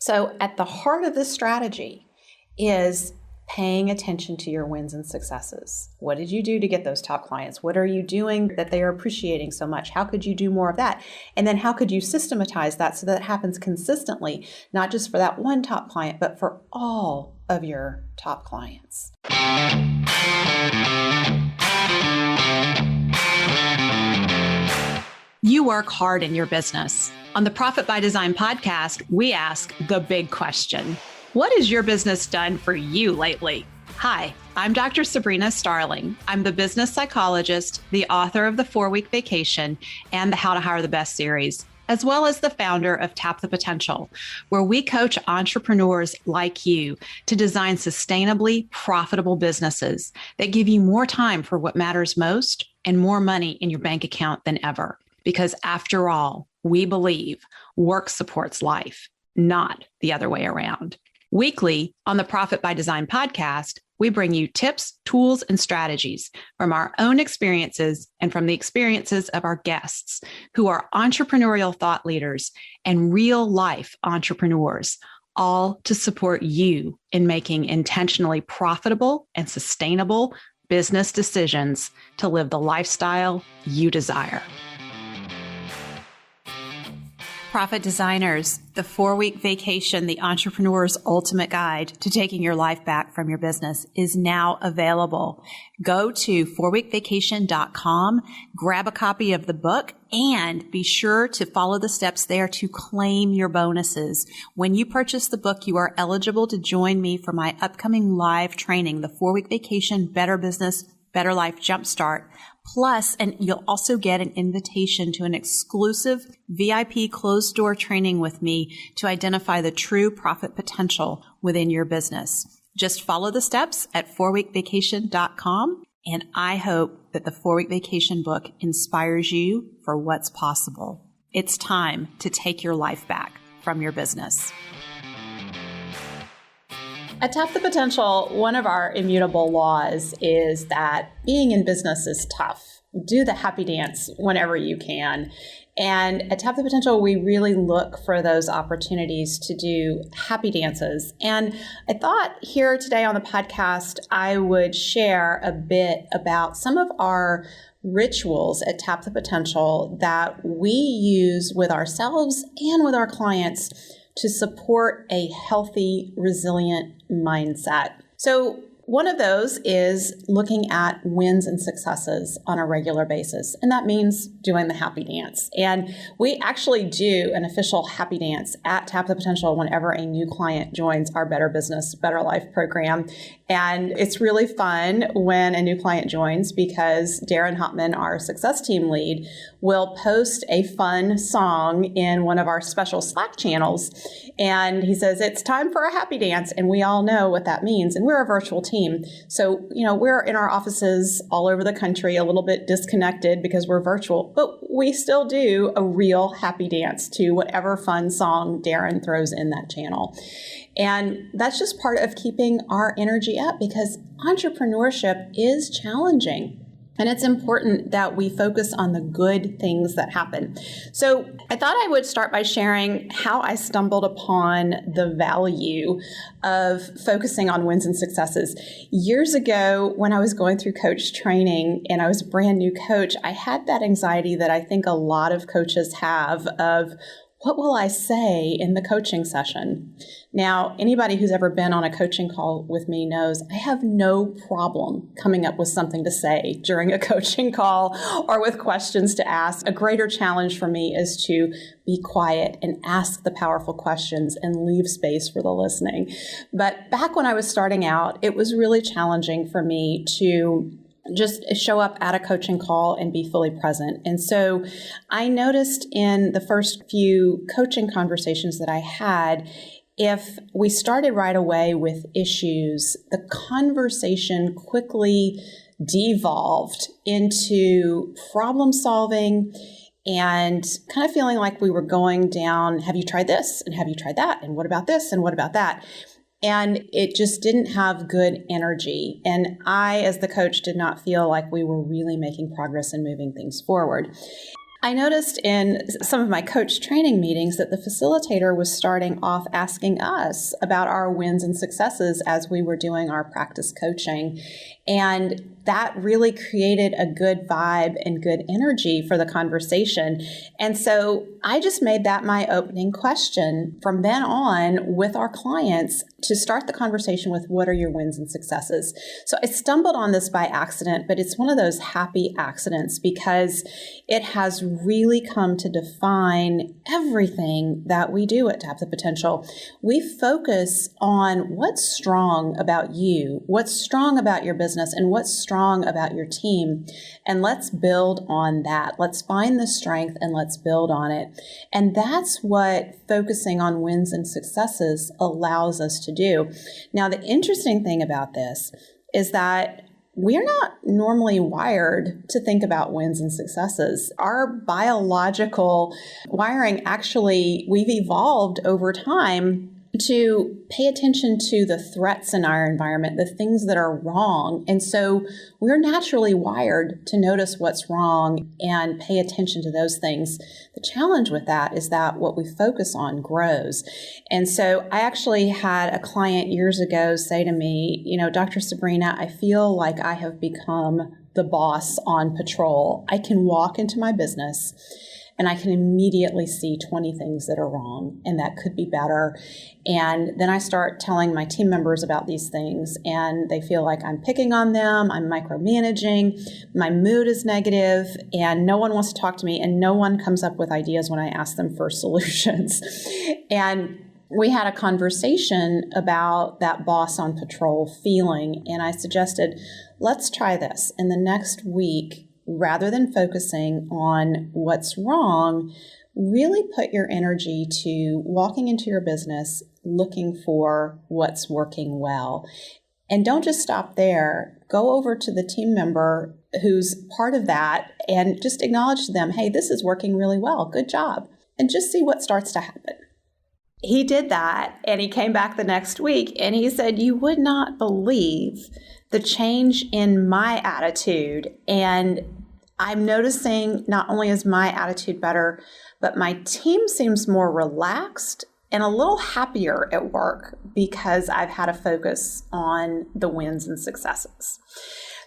So at the heart of this strategy is paying attention to your wins and successes. What did you do to get those top clients? What are you doing that they are appreciating so much? How could you do more of that? And then how could you systematize that so that it happens consistently, not just for that one top client, but for all of your top clients? You work hard in your business. On the Profit by Design podcast, we ask the big question. What has your business done for you lately? Hi, I'm Dr. Sabrina Starling. I'm the business psychologist, the author of the 4-Week Vacation and the How to Hire the Best series, as well as the founder of Tap the Potential, where we coach entrepreneurs like you to design sustainably profitable businesses that give you more time for what matters most and more money in your bank account than ever. Because after all, we believe work supports life, not the other way around. Weekly on the Profit by Design podcast, we bring you tips, tools, and strategies from our own experiences and from the experiences of our guests who are entrepreneurial thought leaders and real life entrepreneurs, all to support you in making intentionally profitable and sustainable business decisions to live the lifestyle you desire. Profit Designers, the 4-Week Vacation, the entrepreneur's ultimate guide to taking your life back from your business is now available. Go to 4weekvacation.com, grab a copy of the book, and be sure to follow the steps there to claim your bonuses. When you purchase the book, you are eligible to join me for my upcoming live training, the 4-Week Vacation Better Business, Better Life Jumpstart. Plus, and you'll also get an invitation to an exclusive VIP closed door training with me to identify the true profit potential within your business. Just follow the steps at 4weekvacation.com. And I hope that the 4-Week Vacation book inspires you for what's possible. It's time to take your life back from your business. At Tap the Potential, one of our immutable laws is that being in business is tough. Do the happy dance whenever you can. And at Tap the Potential, we really look for those opportunities to do happy dances. And I thought here today on the podcast, I would share a bit about some of our rituals at Tap the Potential that we use with ourselves and with our clients to support a healthy, resilient mindset. So one of those is looking at wins and successes on a regular basis. And that means doing the happy dance. And we actually do an official happy dance at Tap the Potential whenever a new client joins our Better Business, Better Life program. And it's really fun when a new client joins because Darren Hopman, our success team lead, will post a fun song in one of our special Slack channels. And he says, it's time for a happy dance. And we all know what that means. And we're a virtual team. So, we're in our offices all over the country, a little bit disconnected because we're virtual, but we still do a real happy dance to whatever fun song Darren throws in that channel. And that's just part of keeping our energy up because entrepreneurship is challenging. And it's important that we focus on the good things that happen. So I thought I would start by sharing how I stumbled upon the value of focusing on wins and successes. Years ago, when I was going through coach training and I was a brand new coach, I had that anxiety that I think a lot of coaches have of, what will I say in the coaching session? Now, anybody who's ever been on a coaching call with me knows I have no problem coming up with something to say during a coaching call or with questions to ask. A greater challenge for me is to be quiet and ask the powerful questions and leave space for the listening. But back when I was starting out, it was really challenging for me to just show up at a coaching call and be fully present. And so I noticed in the first few coaching conversations that I had, if we started right away with issues, the conversation quickly devolved into problem solving and kind of feeling like we were going down, have you tried this? And have you tried that? And what about this? And what about that? And it just didn't have good energy. And I, as the coach, did not feel like we were really making progress and moving things forward. I noticed in some of my coach training meetings that the facilitator was starting off asking us about our wins and successes as we were doing our practice coaching. And that really created a good vibe and good energy for the conversation. And so I just made that my opening question from then on with our clients to start the conversation with, what are your wins and successes? So I stumbled on this by accident, but it's one of those happy accidents because it has really come to define everything that we do at Tap the Potential. We focus on what's strong about you, what's strong about your business, and what's strong about your team. And let's build on that. Let's find the strength and let's build on it. And that's what focusing on wins and successes allows us to do. Now, the interesting thing about this is that we're not normally wired to think about wins and successes. Our biological wiring, actually, we've evolved over time to pay attention to the threats in our environment, the things that are wrong. And so we're naturally wired to notice what's wrong and pay attention to those things. The challenge with that is that what we focus on grows. And so I actually had a client years ago say to me, Dr. Sabrina, I feel like I have become the boss on patrol. I can walk into my business and I can immediately see 20 things that are wrong and that could be better. And then I start telling my team members about these things and they feel like I'm picking on them, I'm micromanaging, my mood is negative, and no one wants to talk to me and no one comes up with ideas when I ask them for solutions. And we had a conversation about that boss on patrol feeling, and I suggested, let's try this. In the next week, rather than focusing on what's wrong, really put your energy to walking into your business, looking for what's working well. And don't just stop there. Go over to the team member who's part of that and just acknowledge to them, hey, this is working really well. Good job. And just see what starts to happen. He did that, and he came back the next week, and he said, you would not believe the change in my attitude. And I'm noticing not only is my attitude better, but my team seems more relaxed and a little happier at work because I've had a focus on the wins and successes.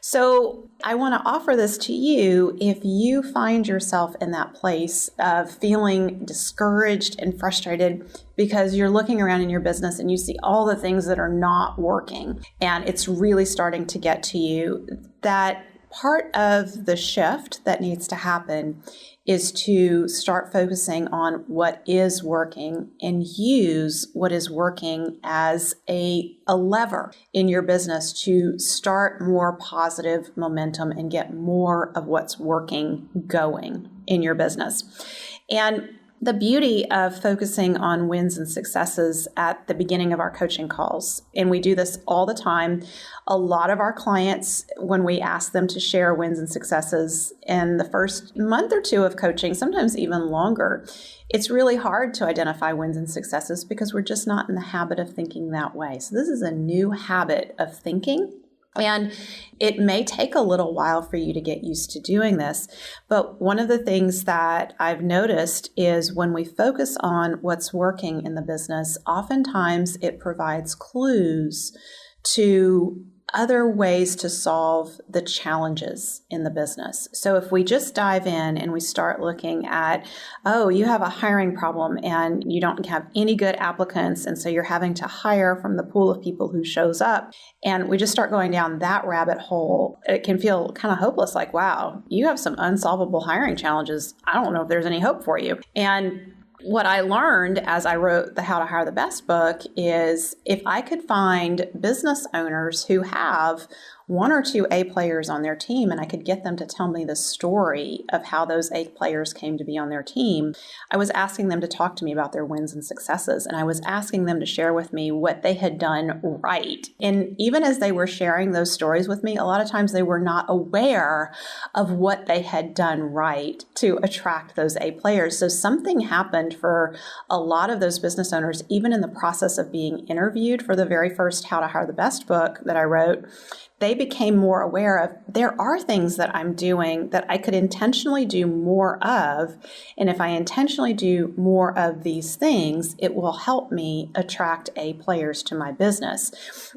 So I want to offer this to you if you find yourself in that place of feeling discouraged and frustrated because you're looking around in your business and you see all the things that are not working and it's really starting to get to you, that part of the shift that needs to happen is to start focusing on what is working and use what is working as a lever in your business to start more positive momentum and get more of what's working going in your business. And the beauty of focusing on wins and successes at the beginning of our coaching calls, and we do this all the time, a lot of our clients, when we ask them to share wins and successes in the first month or two of coaching, sometimes even longer, it's really hard to identify wins and successes because we're just not in the habit of thinking that way. So this is a new habit of thinking. And it may take a little while for you to get used to doing this. But one of the things that I've noticed is when we focus on what's working in the business, oftentimes it provides clues to other ways to solve the challenges in the business. So if we just dive in and we start looking at, oh, you have a hiring problem and you don't have any good applicants, and so you're having to hire from the pool of people who shows up, and we just start going down that rabbit hole, it can feel kind of hopeless, like, wow, you have some unsolvable hiring challenges. I don't know if there's any hope for you. And what I learned as I wrote the How to Hire the Best book is if I could find business owners who have one or two A players on their team and I could get them to tell me the story of how those A players came to be on their team, I was asking them to talk to me about their wins and successes. And I was asking them to share with me what they had done right. And even as they were sharing those stories with me, a lot of times they were not aware of what they had done right to attract those A players. So something happened for a lot of those business owners, even in the process of being interviewed for the very first How to Hire the Best book that I wrote, they became more aware of there are things that I'm doing that I could intentionally do more of. And if I intentionally do more of these things, it will help me attract A players to my business.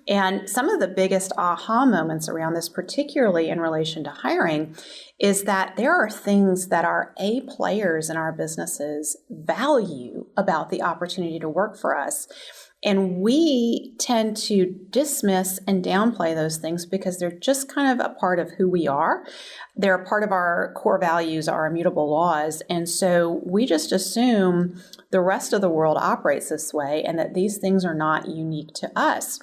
And some of the biggest aha moments around this, particularly in relation to hiring, is that there are things that our A players in our businesses value about the opportunity to work for us. And we tend to dismiss and downplay those things because they're just kind of a part of who we are. They're a part of our core values, our immutable laws. And so we just assume the rest of the world operates this way and that these things are not unique to us.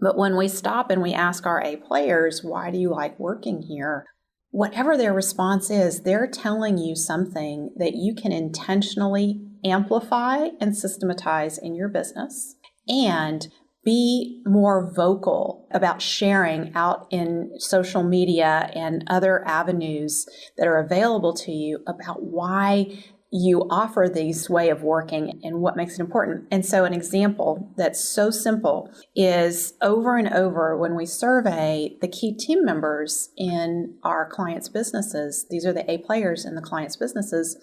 But when we stop and we ask our A players, why do you like working here? Whatever their response is, they're telling you something that you can intentionally amplify and systematize in your business and be more vocal about sharing out in social media and other avenues that are available to you about why you offer this way of working and what makes it important. And so an example that's so simple is over and over when we survey the key team members in our clients' businesses, these are the A players in the clients' businesses,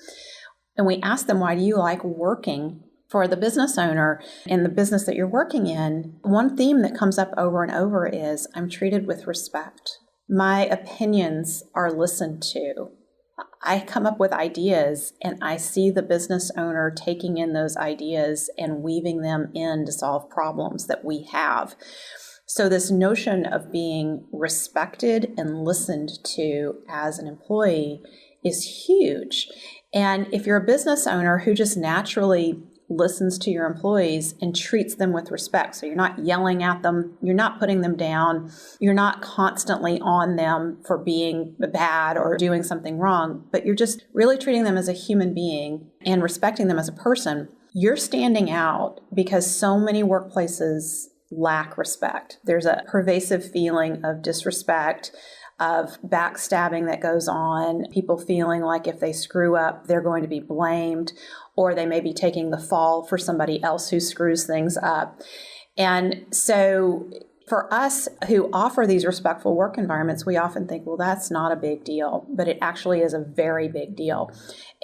and we ask them, why do you like working for the business owner in the business that you're working in? One theme that comes up over and over is, I'm treated with respect. My opinions are listened to. I come up with ideas and I see the business owner taking in those ideas and weaving them in to solve problems that we have. So this notion of being respected and listened to as an employee is huge. And if you're a business owner who just naturally listens to your employees and treats them with respect, so you're not yelling at them, you're not putting them down, you're not constantly on them for being bad or doing something wrong, but you're just really treating them as a human being and respecting them as a person, you're standing out because so many workplaces lack respect. There's a pervasive feeling of disrespect, of backstabbing that goes on, people feeling like if they screw up, they're going to be blamed, or they may be taking the fall for somebody else who screws things up. And so for us who offer these respectful work environments, we often think, well, that's not a big deal, but it actually is a very big deal.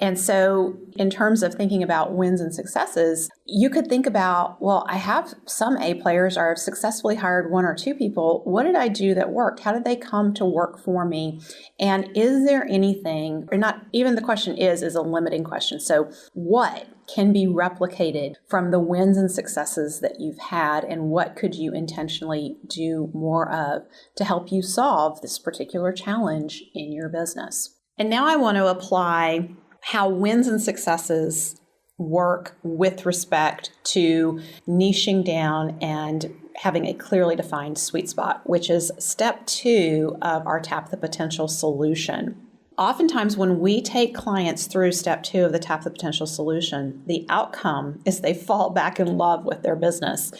And so in terms of thinking about wins and successes, you could think about, well, I have some A players or have successfully hired one or two people. What did I do that worked? How did they come to work for me? And is there anything, or not even the question is a limiting question. So what can be replicated from the wins and successes that you've had, and what could you intentionally do more of to help you solve this particular challenge in your business? And now I want to apply how wins and successes work with respect to niching down and having a clearly defined sweet spot, which is step 2 of our Tap the Potential solution. Oftentimes when we take clients through step 2 of the Tap the Potential solution, the outcome is they fall back in love with their business.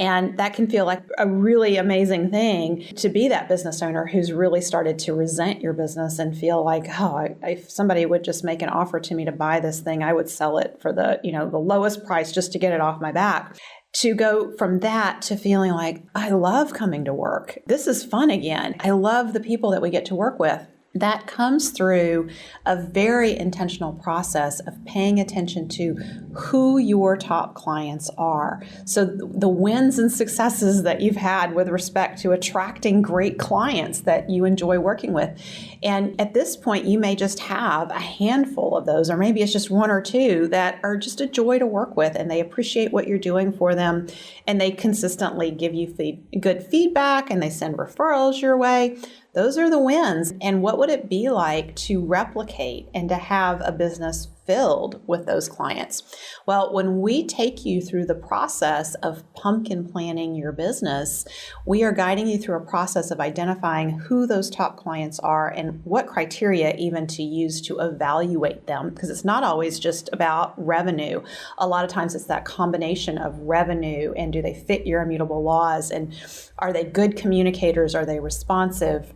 And that can feel like a really amazing thing to be that business owner who's really started to resent your business and feel like, oh, if somebody would just make an offer to me to buy this thing, I would sell it for the lowest price just to get it off my back. To go from that to feeling like, I love coming to work. This is fun again. I love the people that we get to work with. That comes through a very intentional process of paying attention to who your top clients are. So the wins and successes that you've had with respect to attracting great clients that you enjoy working with. And at this point, you may just have a handful of those, or maybe it's just one or two that are just a joy to work with, and they appreciate what you're doing for them, and they consistently give you good feedback, and they send referrals your way. Those are the wins. And what would it be like to replicate and to have a business filled with those clients? Well, when we take you through the process of pumpkin planning your business, we are guiding you through a process of identifying who those top clients are and what criteria even to use to evaluate them, because it's not always just about revenue. A lot of times it's that combination of revenue and do they fit your immutable laws, and are they good communicators? Are they responsive?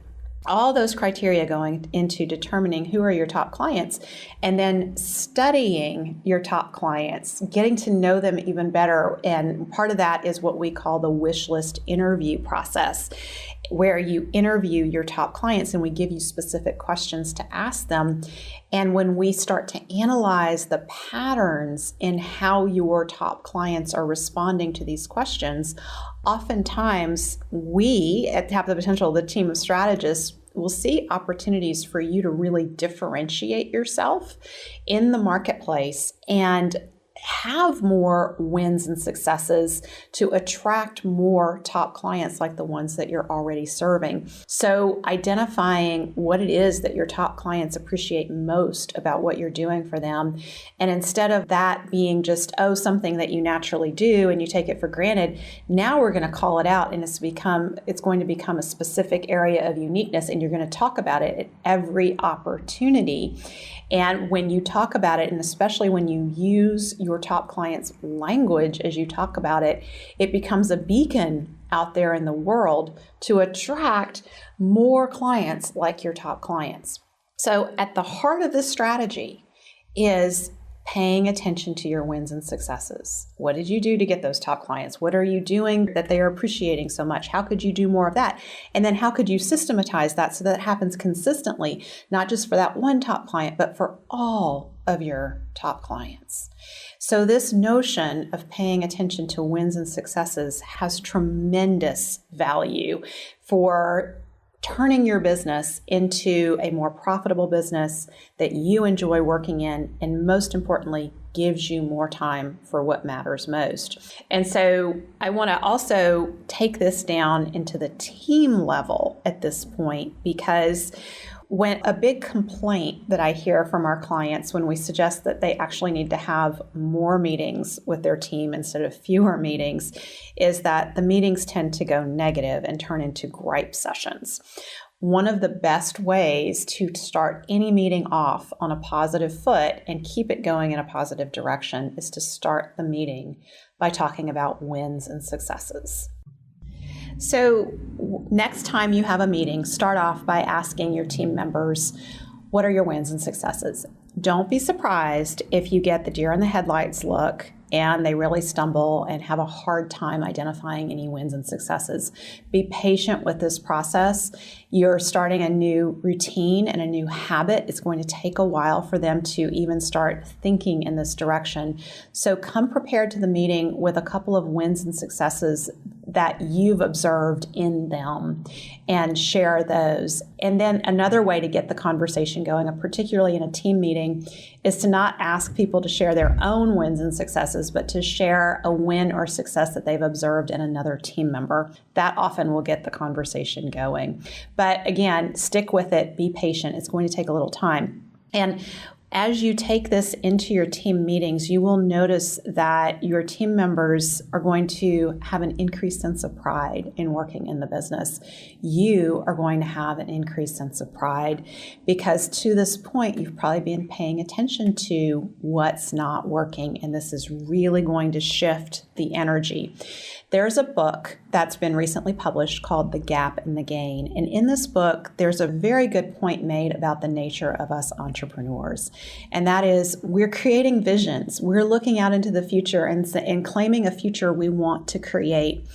All those criteria going into determining who are your top clients, and then studying your top clients, getting to know them even better. And part of that is what we call the wish list interview process, where you interview your top clients and we give you specific questions to ask them. And when we start to analyze the patterns in how your top clients are responding to these questions, oftentimes we at Tap the Potential, the team of strategists, will see opportunities for you to really differentiate yourself in the marketplace and have more wins and successes to attract more top clients like the ones that you're already serving. So identifying what it is that your top clients appreciate most about what you're doing for them. And instead of that being just, something that you naturally do and you take it for granted, now we're going to call it out, and it's going to become a specific area of uniqueness, and you're going to talk about it at every opportunity. And when you talk about it, and especially when you use your top clients' language as you talk about it, it becomes a beacon out there in the world to attract more clients like your top clients. So at the heart of this strategy is paying attention to your wins and successes. What did you do to get those top clients? What are you doing that they are appreciating so much? How could you do more of that? And then how could you systematize that so that it happens consistently, not just for that one top client, but for all of your top clients? So this notion of paying attention to wins and successes has tremendous value for turning your business into a more profitable business that you enjoy working in, and most importantly, gives you more time for what matters most. And so I want to also take this down into the team level at this point, because when a big complaint that I hear from our clients when we suggest that they actually need to have more meetings with their team instead of fewer meetings is that the meetings tend to go negative and turn into gripe sessions. One of the best ways to start any meeting off on a positive foot and keep it going in a positive direction is to start the meeting by talking about wins and successes. So next time you have a meeting, start off by asking your team members, what are your wins and successes? Don't be surprised if you get the deer in the headlights look and they really stumble and have a hard time identifying any wins and successes. Be patient with this process. You're starting a new routine and a new habit. It's going to take a while for them to even start thinking in this direction. So come prepared to the meeting with a couple of wins and successes that you've observed in them and share those. And then another way to get the conversation going, particularly in a team meeting, is to not ask people to share their own wins and successes, but to share a win or success that they've observed in another team member. That often will get the conversation going. But again, stick with it, be patient. It's going to take a little time. And as you take this into your team meetings, you will notice that your team members are going to have an increased sense of pride in working in the business. You are going to have an increased sense of pride because to this point, you've probably been paying attention to what's not working, and this is really going to shift the energy. There's a book that's been recently published called The Gap and the Gain. And in this book, there's a very good point made about the nature of us entrepreneurs. And that is, we're creating visions. We're looking out into the future and claiming a future we want to create.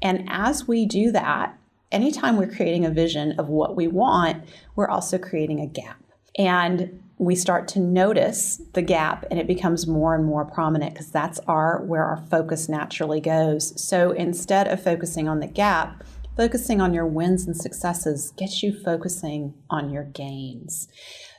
And as we do that, anytime we're creating a vision of what we want, we're also creating a gap. And we start to notice the gap, and it becomes more and more prominent because that's where our focus naturally goes. So instead of focusing on the gap, focusing on your wins and successes gets you focusing on your gains.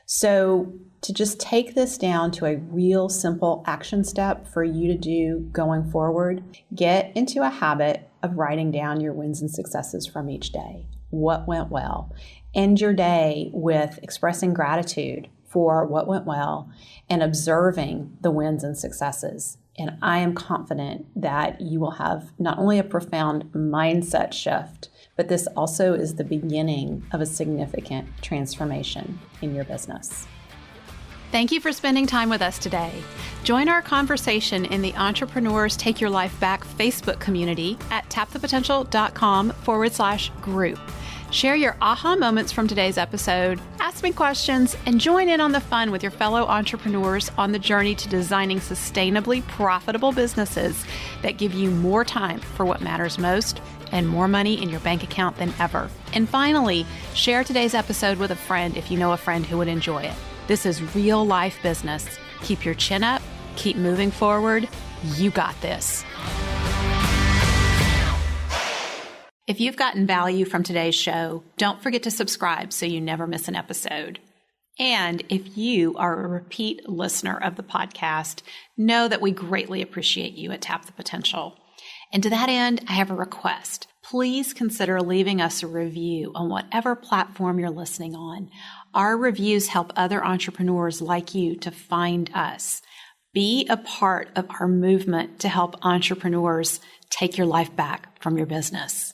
So to just take this down to a real simple action step for you to do going forward, get into a habit of writing down your wins and successes from each day. What went well? End your day with expressing gratitude for what went well and observing the wins and successes. And I am confident that you will have not only a profound mindset shift, but this also is the beginning of a significant transformation in your business. Thank you for spending time with us today. Join our conversation in the Entrepreneurs Take Your Life Back Facebook community at tapthepotential.com/group. Share your aha moments from today's episode, ask me questions, and join in on the fun with your fellow entrepreneurs on the journey to designing sustainably profitable businesses that give you more time for what matters most and more money in your bank account than ever. And finally, share today's episode with a friend if you know a friend who would enjoy it. This is real life business. Keep your chin up, keep moving forward. You got this. If you've gotten value from today's show, don't forget to subscribe so you never miss an episode. And if you are a repeat listener of the podcast, know that we greatly appreciate you at Tap the Potential. And to that end, I have a request. Please consider leaving us a review on whatever platform you're listening on. Our reviews help other entrepreneurs like you to find us. Be a part of our movement to help entrepreneurs take your life back from your business.